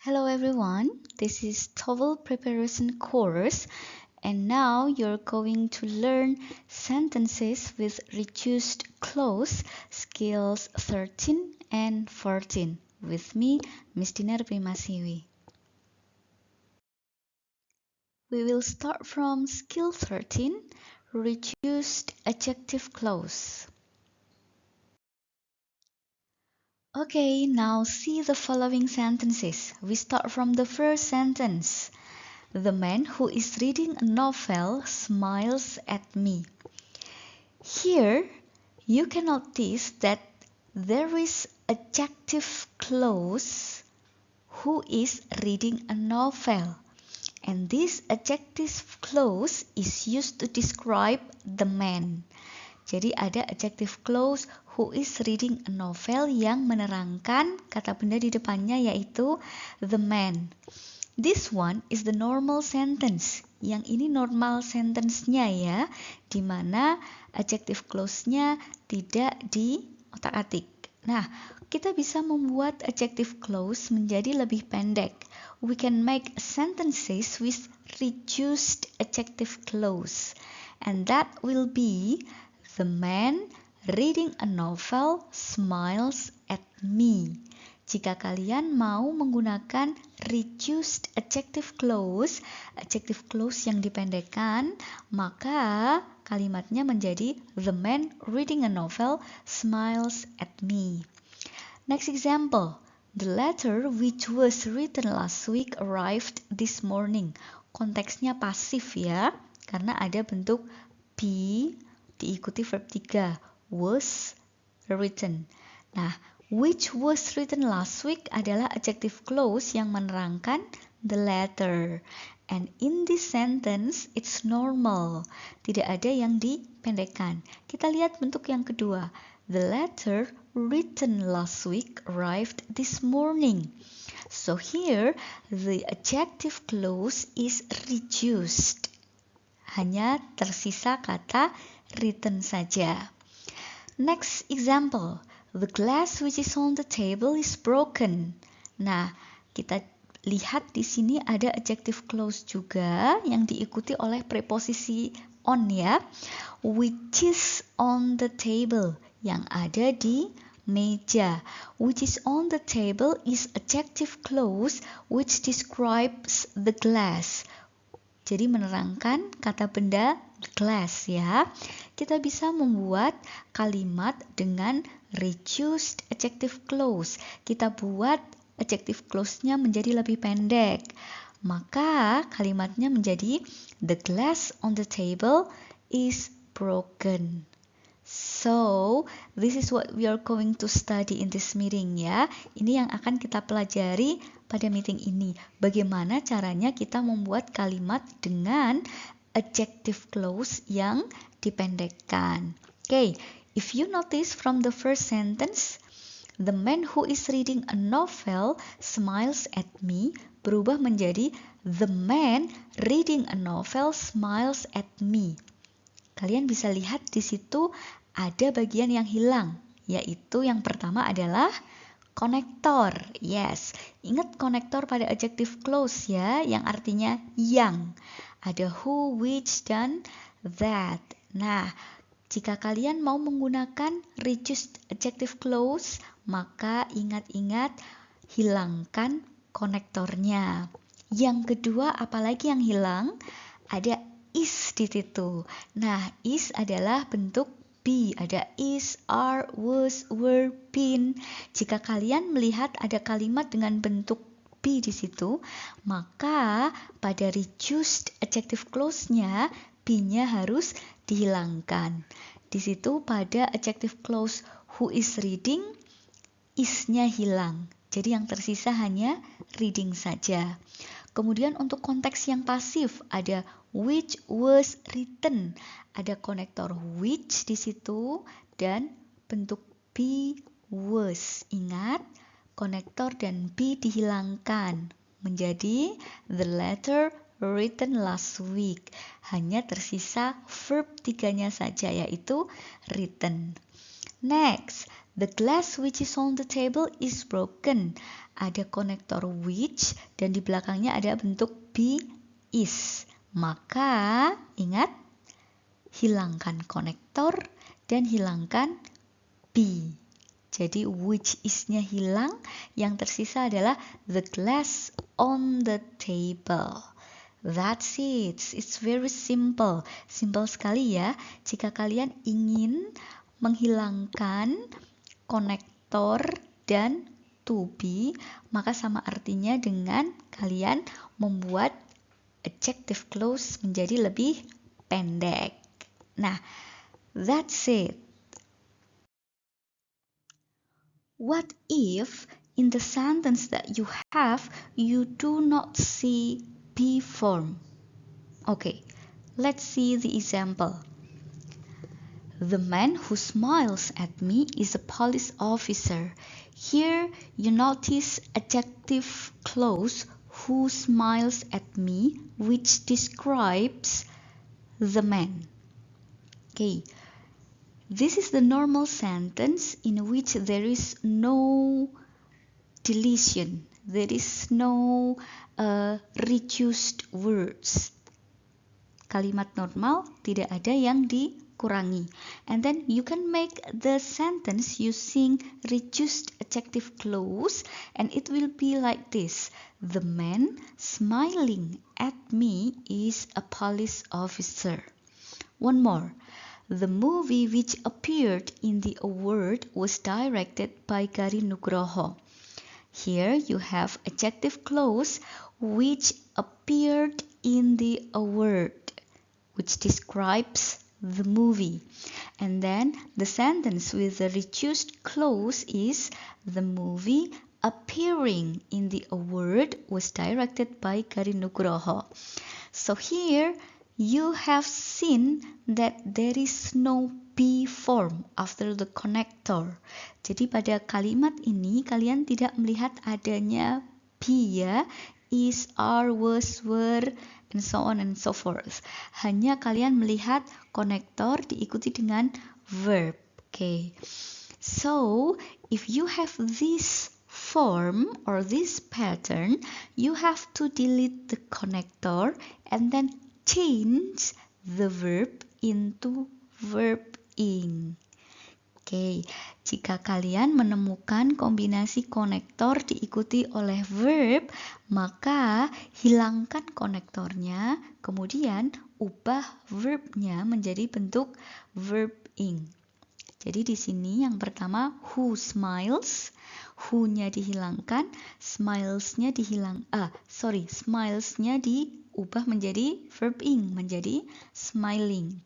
Hello everyone, this is TOEFL preparation course and now you're going to learn sentences with reduced clause skills 13 and 14 with me, Miss Dinar Primasiwi. We will start from skill 13, reduced adjective clause. Okay, now see the following sentences. We start from the first sentence. The man who is reading a novel smiles at me. Here, you can notice that there is adjective clause who is reading a novel. And this adjective clause is used to describe the man. Jadi ada adjective clause who is reading a novel yang menerangkan kata benda di depannya yaitu the man. This one is the normal sentence. Yang ini normal sentence-nya ya, di mana adjective clause-nya tidak diotak-atik. Nah, kita bisa membuat adjective clause menjadi lebih pendek. We can make sentences with reduced adjective clause. And that will be the man reading a novel smiles at me. Jika kalian mau menggunakan reduced adjective clause yang dipendekkan, maka kalimatnya menjadi the man reading a novel smiles at me. Next example, the letter which was written last week arrived this morning. Konteksnya pasif ya, karena ada bentuk be diikuti verb 3, was written. Nah, which was written last week adalah adjective clause yang menerangkan the letter. And in this sentence, it's normal. Tidak ada yang dipendekkan. Kita lihat bentuk yang kedua. The letter written last week arrived this morning. So here, the adjective clause is reduced. Hanya tersisa kata written saja. Next example. The glass which is on the table is broken. Nah, kita lihat di sini ada adjective clause juga yang diikuti oleh preposisi on ya. Which is on the table, yang ada di meja. Which is on the table is adjective clause which describes the glass. Jadi menerangkan kata benda glass ya. Kita bisa membuat kalimat dengan reduced adjective clause. Kita buat adjective clause-nya menjadi lebih pendek. Maka kalimatnya menjadi the glass on the table is broken. So, this is what we are going to study in this meeting ya. Ini yang akan kita pelajari pada meeting ini. Bagaimana caranya kita membuat kalimat dengan adjective clause yang dipendekkan. Okay, if you notice from the first sentence, the man who is reading a novel smiles at me berubah menjadi the man reading a novel smiles at me. Kalian bisa lihat di situ ada bagian yang hilang, yaitu yang pertama adalah konektor. Yes, ingat konektor pada adjective clause ya, yang artinya yang. Ada who, which, dan that. Nah, jika kalian mau menggunakan reduced adjective clause, maka ingat-ingat hilangkan konektornya. Yang kedua, apalagi yang hilang? Ada is di situ. Nah, is adalah bentuk be. Ada is, are, was, were, been. Jika kalian melihat ada kalimat dengan bentuk be di situ, maka pada reduced adjective clause-nya be-nya harus dihilangkan. Di situ pada adjective clause who is reading, is-nya hilang. Jadi yang tersisa hanya reading saja. Kemudian untuk konteks yang pasif ada which was written. Ada konektor which di situ dan bentuk be was. Ingat, konektor dan be dihilangkan menjadi the letter written last week. Hanya tersisa verb 3-nya saja yaitu written. Next, The glass which is on the table is broken. Ada konektor which dan di belakangnya ada bentuk be is. Maka ingat, hilangkan konektor dan hilangkan be. Jadi which is-nya hilang, yang tersisa adalah the glass on the table. That's it. It's very simple. Simple sekali ya. Jika kalian ingin menghilangkan konektor dan to be, maka sama artinya dengan kalian membuat adjective clause menjadi lebih pendek. Nah, that's it. What if in the sentence that you have, you do not see be form? Okay, let's see the example. The man who smiles at me is a police officer. Here you notice adjective clause who smiles at me, which describes the man. Okay. This is the normal sentence in which there is no deletion, there is no reduced words. Kalimat normal tidak ada yang dikurangi. And then you can make the sentence using reduced adjective clause and it will be like this. The man smiling at me is a police officer. One more. The movie which appeared in the award was directed by Gari Nugroho. Here you have adjective clause which appeared in the award, which describes the movie. And then the sentence with the reduced clause is the movie appearing in the award was directed by Gari Nugroho. So here you have seen that there is no be form after the connector. Jadi pada kalimat ini kalian tidak melihat adanya be ya, is, are, was, were, and so on and so forth. Hanya kalian melihat konektor diikuti dengan verb. Okay. So if you have this form or this pattern, you have to delete the connector and then change the verb into verb ing. Oke, jika kalian menemukan kombinasi konektor diikuti oleh verb, maka hilangkan konektornya, kemudian ubah verbnya menjadi bentuk verb ing. Jadi di sini yang pertama who smiles, who-nya dihilangkan, smilesnya diubah menjadi verb ing, menjadi smiling.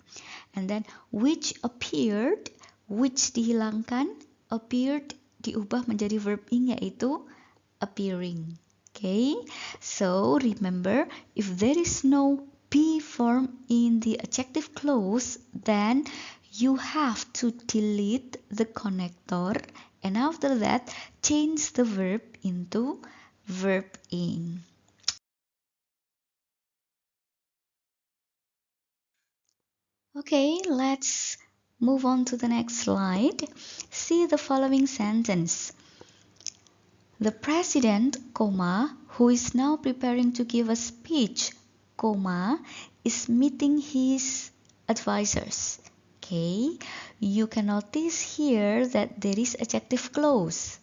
And then which appeared, which dihilangkan, appeared diubah menjadi verb ing yaitu appearing. Okay, so remember if there is no be form in the adjective clause, then you have to delete the connector and after that change the verb into verb ing. Okay, let's move on to the next slide. See the following sentence. The president, who is now preparing to give a speech, is meeting his advisors. Okay, you can notice here that there is adjective clause.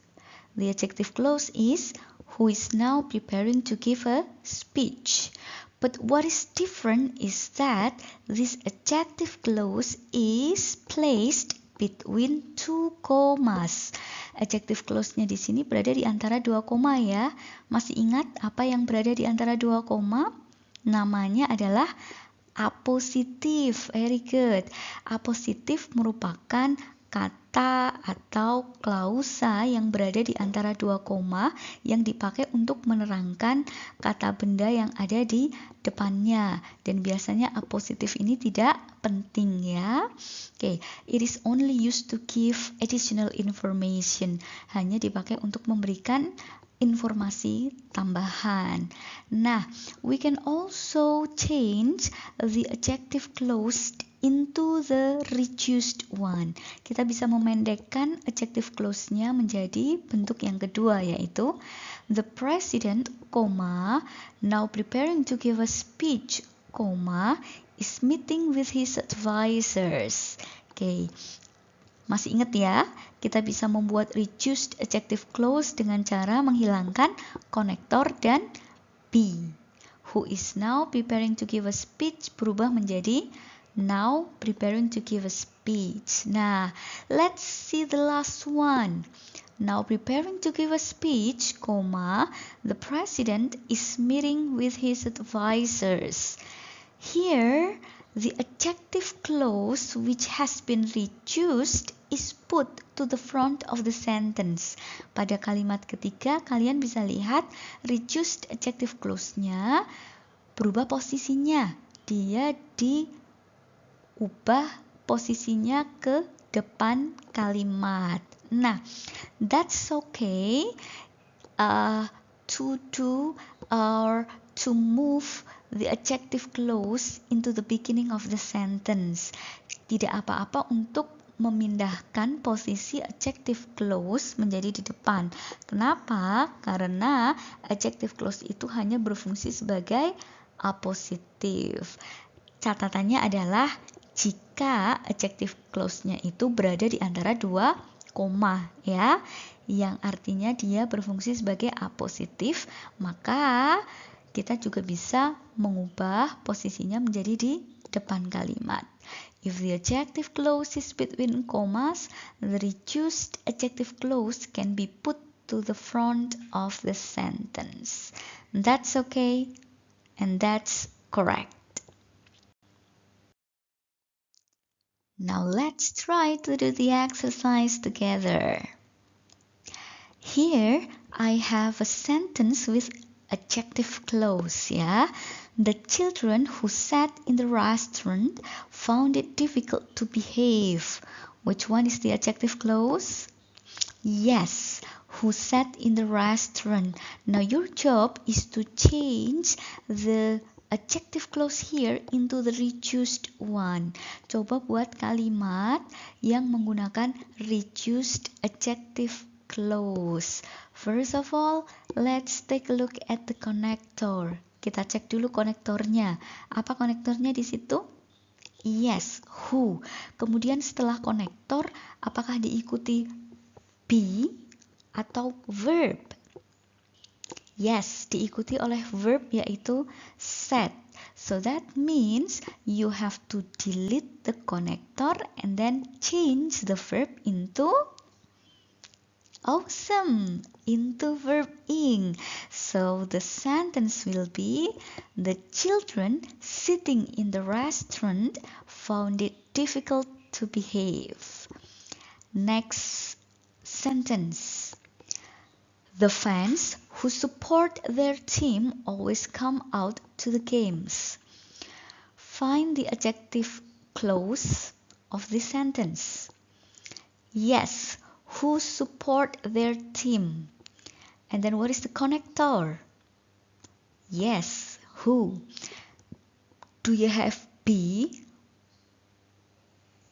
The adjective clause is who is now preparing to give a speech. But what is different is that this adjective clause is placed between two commas. Adjective clause-nya di sini berada di antara dua koma ya. Masih ingat apa yang berada di antara dua koma? Namanya adalah apositif. Very good. Apositif merupakan kata atau klausa yang berada di antara dua koma yang dipakai untuk menerangkan kata benda yang ada di depannya. Dan biasanya apositif ini tidak penting ya. Okay, it is only used to give additional information. Hanya dipakai untuk memberikan informasi tambahan. Nah, we can also change the adjective clause into the reduced one. Kita bisa memendekkan adjective clause-nya menjadi bentuk yang kedua, yaitu the president, now preparing to give a speech, is meeting with his advisors. Oke. Masih ingat ya, kita bisa membuat reduced adjective clause dengan cara menghilangkan konektor dan be. Who is now preparing to give a speech berubah menjadi now preparing to give a speech. Nah, let's see the last one. Now preparing to give a speech, the president is meeting with his advisors. Here, the adjective clause which has been reduced is put to the front of the sentence. Pada kalimat ketiga, kalian bisa lihat reduced adjective clause-nya berubah posisinya. Dia diubah posisinya ke depan kalimat. Nah, that's okay to do or to move the adjective clause into the beginning of the sentence. Tidak apa-apa untuk memindahkan posisi adjective clause menjadi di depan. Kenapa? Karena adjective clause itu hanya berfungsi sebagai apositif. Catatannya adalah jika adjective clause-nya itu berada di antara dua koma, ya, yang artinya dia berfungsi sebagai apositif, maka kita juga bisa mengubah posisinya menjadi di depan kalimat. If the adjective clause is between commas, the reduced adjective clause can be put to the front of the sentence. That's okay, and that's correct. Now let's try to do the exercise together. Here I have a sentence with adjective clause, ya. The children who sat in the restaurant found it difficult to behave. Which one is the adjective clause? Yes, who sat in the restaurant. Now your job is to change the adjective clause here into the reduced one. Coba buat kalimat yang menggunakan reduced adjective clause. First of all, let's take a look at the connector. Kita cek dulu konektornya. Apa konektornya di situ? Yes, who. Kemudian setelah konektor, apakah diikuti be atau verb? Yes, diikuti oleh verb yaitu sat. So that means you have to delete the connector and then change the verb into awesome, into verb ing. So the sentence will be, the children sitting in the restaurant found it difficult to behave. Next sentence. The fans who support their team always come out to the games. Find the adjective clause of this sentence. Yes, who support their team. And then what is the connector? Yes, who. Do you have be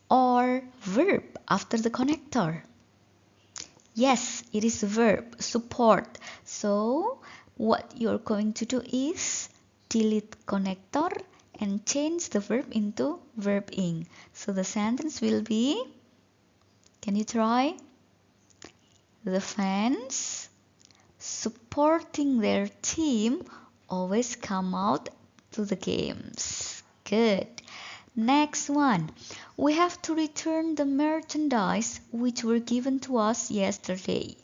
or verb after the connector? Yes, it is verb, support. So, what you're going to do is delete connector and change the verb into verb ing. So the sentence will be, can you try? The fans supporting their team always come out to the games. Good. Next one. We have to return the merchandise which were given to us yesterday.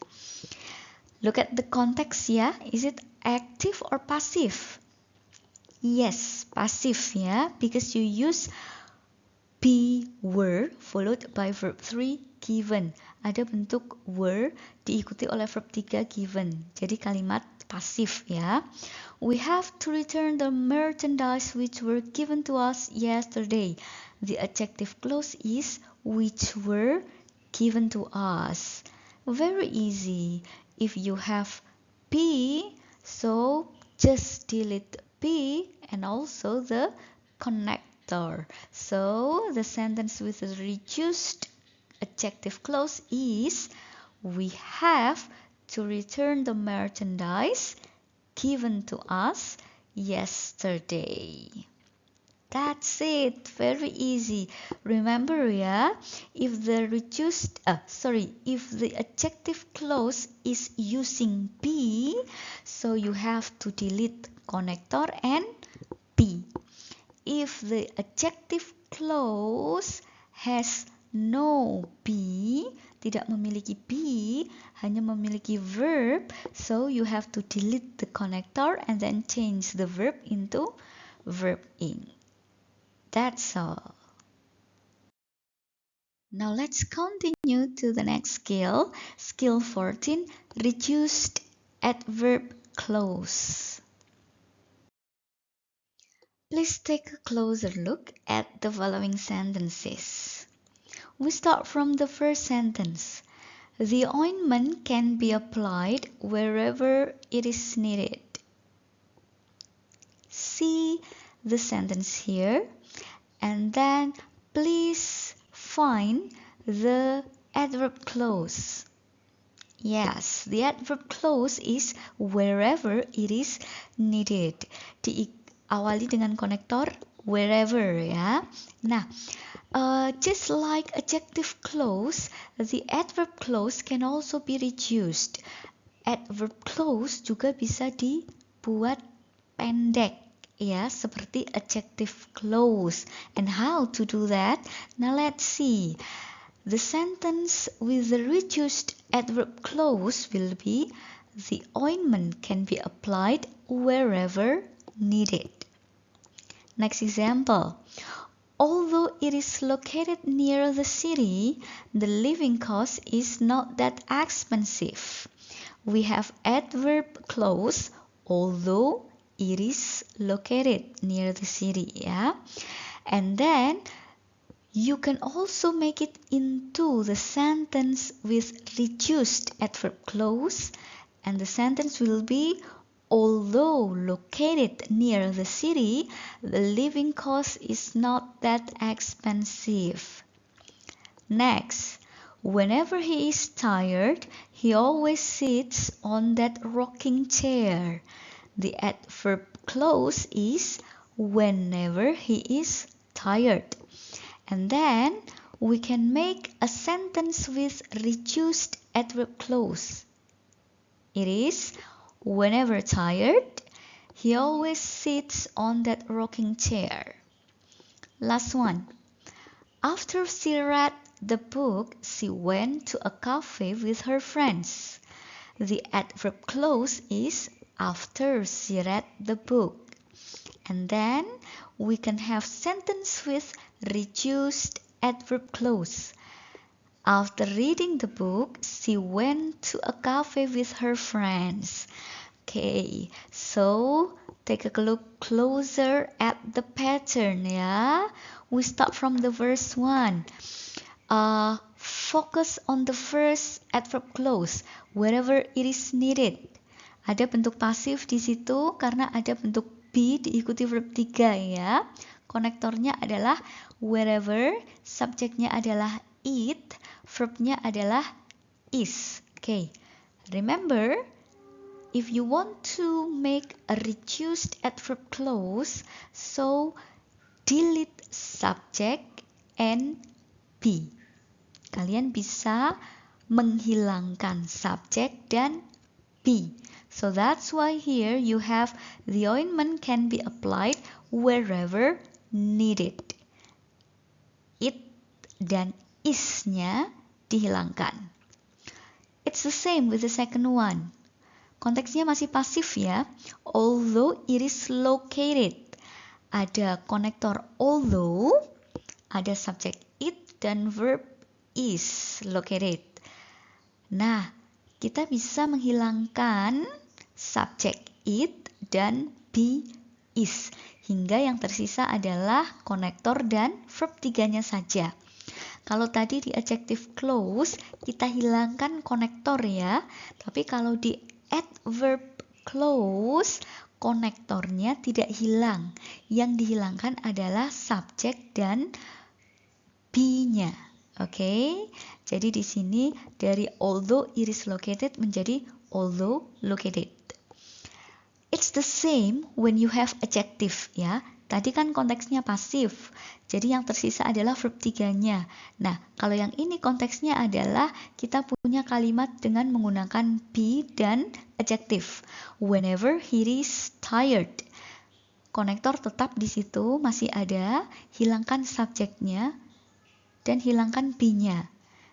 Look at the context, ya. Is it active or passive? Yes, passive, ya, because you use be were followed by verb 3 given. Ada bentuk were diikuti oleh verb 3 given. Jadi kalimat pasif, ya. We have to return the merchandise which were given to us yesterday. The adjective clause is which were given to us. Very easy. If you have P, so just delete P and also the connector. So the sentence with the reduced adjective clause is, we have to return the merchandise given to us yesterday. That's it, very easy. Remember ya, if the if the adjective clause is using be, so you have to delete connector and be. If the adjective clause has no be, tidak memiliki be, hanya memiliki verb, so you have to delete the connector and then change the verb into verb ing. That's all. Now let's continue to the next skill. Skill 14, reduced adverb clause. Please take a closer look at the following sentences. We start from the first sentence. The ointment can be applied wherever it is needed. See the sentence here, and then please find the adverb clause. Yes, the adverb clause is wherever it is needed. Diawali dengan konektor wherever ya. Nah, just like adjective clause, the adverb clause can also be reduced. Adverb clause juga bisa dibuat pendek ya, seperti adjective clause. And how to do that? Now let's see. The sentence with the reduced adverb clause will be, the ointment can be applied wherever needed. Next example. Although it is located near the city, the living cost is not that expensive. We have adverb clause, although it is located near the city ya. And then you can also make it into the sentence with reduced adverb clause, and the sentence will be, although located near the city, the living cost is not that expensive. Next, whenever he is tired, he always sits on that rocking chair. The adverb clause is whenever he is tired. And then we can make a sentence with reduced adverb clause. It is, whenever tired, he always sits on that rocking chair. Last one. After she read the book, she went to a cafe with her friends. The adverb clause is after she read the book. And then we can have sentence with reduced adverb clause. After reading the book, she went to a cafe with her friends. Okay, so take a look closer at the pattern ya. We start from the verse 1. Focus on the first adverb clause, wherever it is needed. Ada bentuk pasif di situ karena ada bentuk be diikuti verb 3 ya. Konektornya adalah wherever, subjeknya adalah it, verbnya adalah is. Okay, remember, if you want to make a reduced adverb clause, so delete subject and be. Kalian bisa menghilangkan subjek dan be. So that's why here you have the ointment can be applied wherever needed. It dan is-nya dihilangkan. It's the same with the second one. Konteksnya masih pasif ya. Although it is located. Ada konektor although, ada subjek it dan verb is located. Nah, kita bisa menghilangkan subjek it dan be is, hingga yang tersisa adalah konektor dan verb 3-nya saja. Kalau tadi di adjective clause kita hilangkan konektor ya, tapi kalau di adverb clause, konektornya tidak hilang. Yang dihilangkan adalah subjek dan be-nya. Oke, jadi di sini dari although it is located menjadi although located. It's the same when you have adjective ya. Tadi kan konteksnya pasif, jadi yang tersisa adalah verb 3-nya. Nah, kalau yang ini konteksnya adalah kita punya kalimat dengan menggunakan be dan adjective. Whenever he is tired. Konektor tetap di situ masih ada, hilangkan subjeknya dan hilangkan be-nya.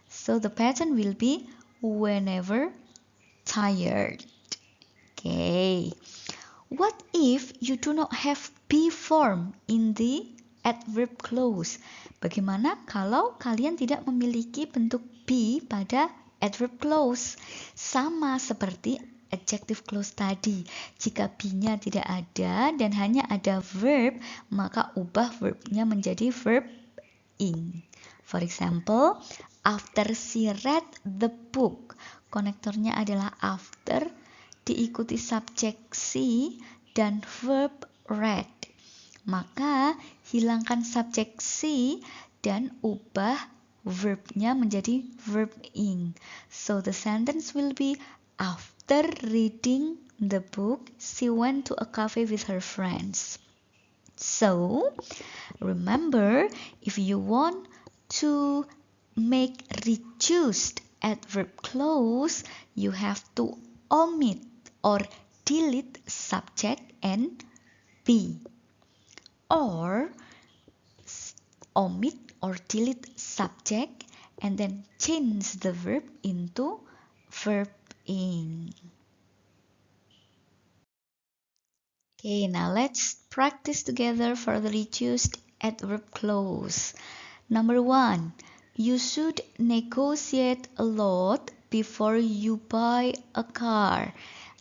So the pattern will be whenever tired. Okay. What if you do not have be form in the adverb clause? Bagaimana kalau kalian tidak memiliki bentuk be pada adverb clause? Sama seperti adjective clause tadi. Jika be-nya tidak ada dan hanya ada verb, maka ubah verbnya menjadi verb ing. For example, after she read the book. Konektornya adalah after, diikuti subjek she dan verb read. Maka hilangkan subjek she dan ubah verbnya menjadi verb ing. So the sentence will be after reading the book, she went to a cafe with her friends. So remember, if you want to make reduced adverb clause, you have to omit or delete subject and be, or omit or delete subject and then change the verb into verb ing. Okay, now let's practice together for the reduced adverb clause. Number 1, you should negotiate a lot before you buy a car.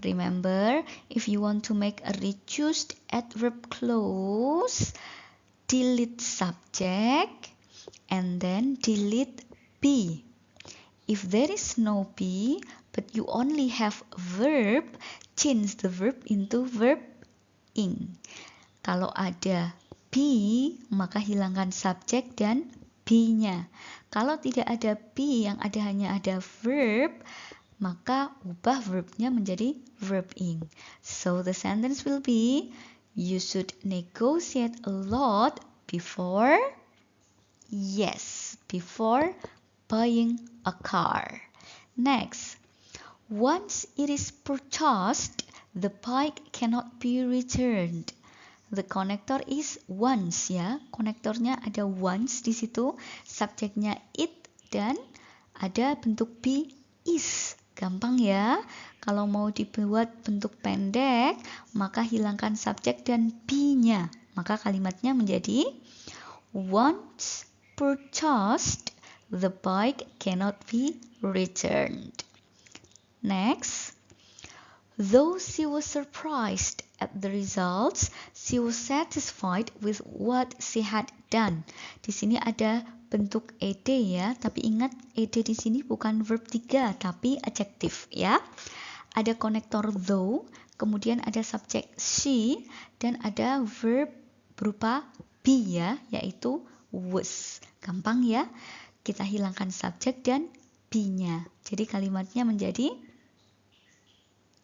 Remember, if you want to make a reduced adverb clause, delete subject and then delete be. If there is no be, but you only have verb, change the verb into verb ing. Kalau ada be, maka hilangkan subjek dan be-nya. Kalau tidak ada be, yang ada hanya ada verb, maka ubah verbnya menjadi verb ing. So the sentence will be, you should negotiate a lot before, yes, before buying a car. Next, once it is purchased, the bike cannot be returned. The connector is once ya. Konektornya ada once di situ, subjeknya it dan ada bentuk be is. Gampang ya. Kalau mau dibuat bentuk pendek, maka hilangkan subjek dan be-nya. Maka kalimatnya menjadi once purchased, the bike cannot be returned. Next, though she was surprised at the results, she was satisfied with what she had done. Di sini ada bentuk ed ya, tapi ingat ed di sini bukan verb 3 tapi adjective ya. Ada konektor though, kemudian ada subjek she dan ada verb berupa be ya, yaitu was. Gampang ya. Kita hilangkan subjek dan be-nya. Jadi kalimatnya menjadi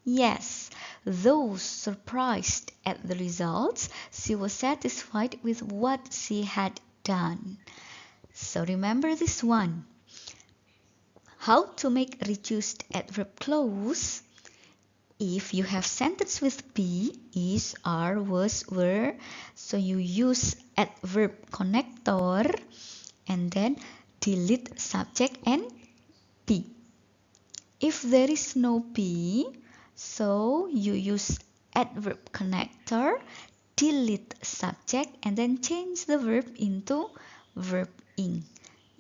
yes, though surprised at the results, she was satisfied with what she had done. So remember this one. How to make reduced adverb clause? If you have sentence with be, is, are, was, were, so you use adverb connector and then delete subject and be. If there is no be, so you use adverb connector, delete subject, and then change the verb into verb ing.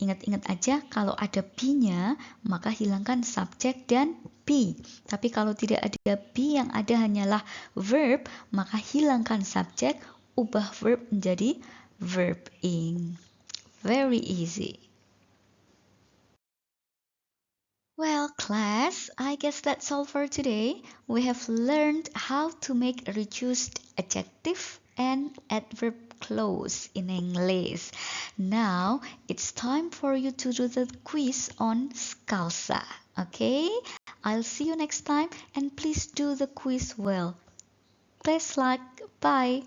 Ingat-ingat aja, kalau ada be-nya, maka hilangkan subjek dan be. Tapi kalau tidak ada be, yang ada hanyalah verb, maka hilangkan subjek, ubah verb menjadi verb ing. Very easy. Well, class, I guess that's all for today. We have learned how to make reduced adjective and adverb clause in English. Now it's time for you to do the quiz on Scalza. Okay? I'll see you next time and please do the quiz well. Best luck. Bye.